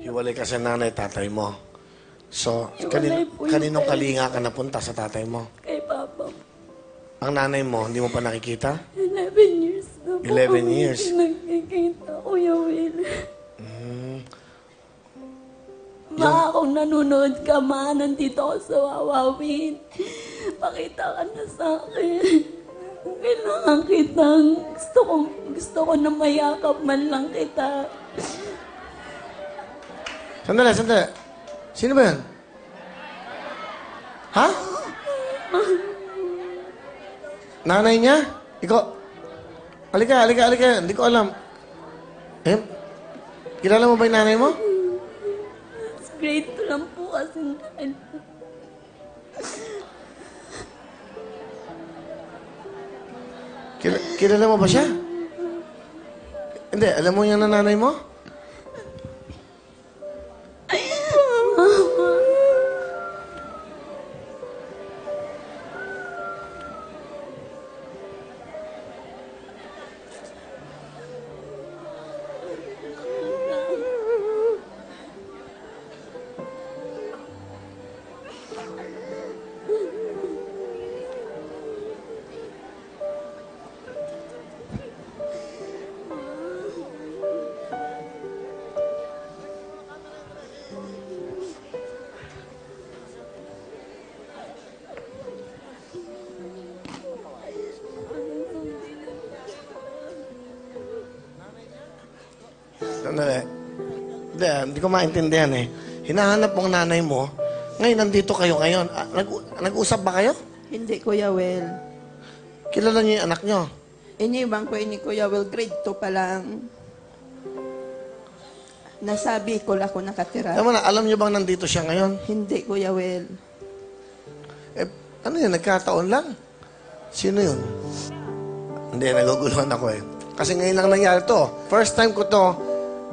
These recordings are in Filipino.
Hiwalay ka sa nanay, tatay mo. So, Hiwalay po yung kaninong parents. kalinga ka napunta sa tatay mo? Kay Papa. Ang nanay mo, hindi mo pa nakikita? 11 years na po. 11 years. Nagkikita, Kuya Will. Ma, kung nanonood ka, ma, nandito ako sa Wawawin. Pakita ka na sa akin. Kailangan kitang, gusto ko na mayakap man lang kita. Sandali, sandali. Sino ba yan? Ha? Nanay niya? Ikaw? Halika, halika, halika. Hindi ko alam. Eh? Kilala mo ba yung nanay mo? Grade 2 lang po kasi. Kilala mo ba siya? Hindi, alam mo yung nanay mo? Sandali. Hindi ko maintindihan eh. Hinahanap mo ang nanay mo. Ngayon, nandito kayo ngayon. Nag-usap ba kayo? Hindi, Kuya Will. Kilala niyo yung anak niyo? Iniwang ko ni Kuya Will, grade 2 pa lang. Nasabi ko ako nakatira. Tama na, alam niyo bang nandito siya ngayon? Hindi, Kuya Will. Eh, ano yun? Nagkataon lang? Sino yun? Hindi, naguguluhan ako eh. Kasi ngayon lang nangyari to. First time ko to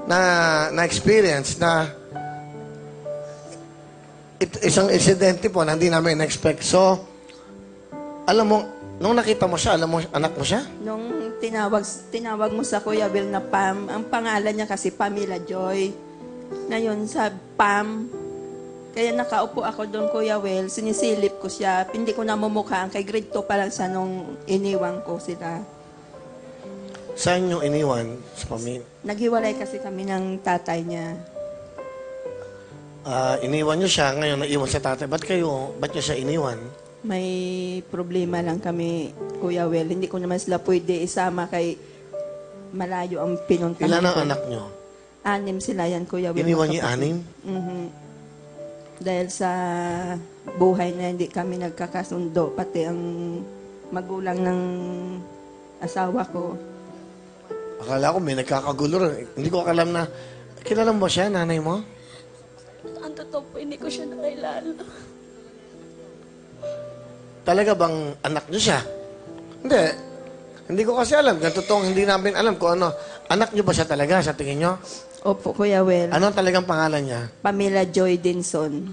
na-experience na isang insidente po na hindi namin na-expect. So, alam mo, nung nakita mo siya, alam mo, anak mo siya? Nung tinawag mo sa Kuya Will na Pam, ang pangalan niya kasi Pamela Joy. Ngayon sa Pam, kaya nakaupo ako doon, Kuya Will, sinisilip ko siya, hindi ko namumukhaan, kay grade 2 pa lang siya nung iniwang ko sila. Saan nyo iniwan sa pamilya? Naghiwalay kasi kami ng tatay niya. Iniwan nyo siya, ngayon naiwan sa tatay. Ba't nyo siya iniwan? May problema lang kami, Kuya Will. Hindi ko naman sila pwede isama kay malayo ang pinuntahan Ilan ang ko. anak nyo? 6 sila yan, Kuya Will. Iniwan niyo 6? Mhm. Dahil sa buhay na hindi kami nagkakasundo, pati ang magulang ng asawa ko. Akala ko may nagkakagulo rin. Hindi ko alam na, kilala mo ba siya, nanay mo? Ang totoo po, hindi ko siya nakilala. Talaga bang anak niyo siya? Hindi. Hindi ko kasi alam. Totoong hindi namin alam kung ano. Anak niyo ba siya talaga sa tingin niyo? Opo, Kuya Will. Ano talagang pangalan niya? Pamela Joy Dinson.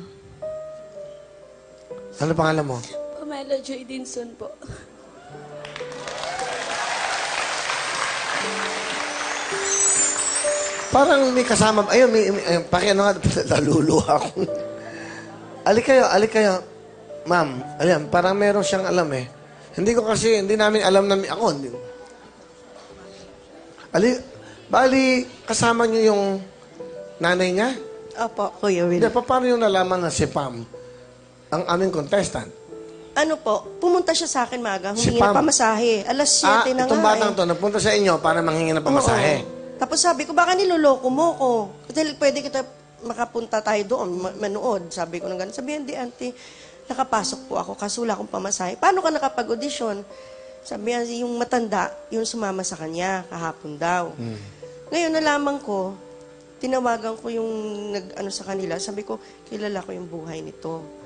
Ano pangalan mo? Pamela Joy Dinson po. Parang may kasama. Ayun, pakiano nga, naluluha ako. Alik kayo. Ma'am, ayan, parang meron siyang alam eh. Hindi ko kasi, hindi namin alam na ako. Bali, kasama niyo yung nanay niya? Opo, Kuya Will. Hindi, paano yung nalaman na si Pam, ang aming contestant? Ano po, pumunta siya sa akin maaga, Si humingi Pam. ng pamasahe. Alas 7 na itong nga batang to, nagpunta sa inyo para manghingi ng pamasahe. Oo. Tapos sabi ko, baka niloloko mo ko. Dahil pwede kita makapunta tayo doon, manood. Sabi ko ng gano'n. Sabi, hindi, auntie, nakapasok po ako, kaso wala akong pamasahe. Paano ka nakapag-audition? Sabi niya, yung matanda, yung sumama sa kanya, kahapon daw. Ngayon, nalaman ko, tinawagan ko yung nag-ano sa kanila. Sabi ko, kilala ko yung buhay nito.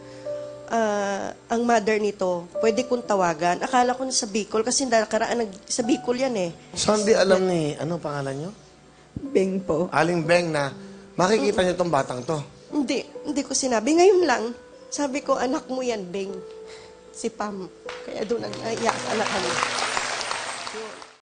Ang mother nito, pwede kong tawagan. Akala ko na sa Bicol, kasi nakaraan sa Bicol yan eh. So, hindi alam ni, ano pangalan niyo? Beng po. Aling Beng na makikita niyo tong batang to. Hindi ko sinabi. Ngayon lang, sabi ko, anak mo yan, Beng. Si Pam. Kaya doon nag-aiyak anak kami.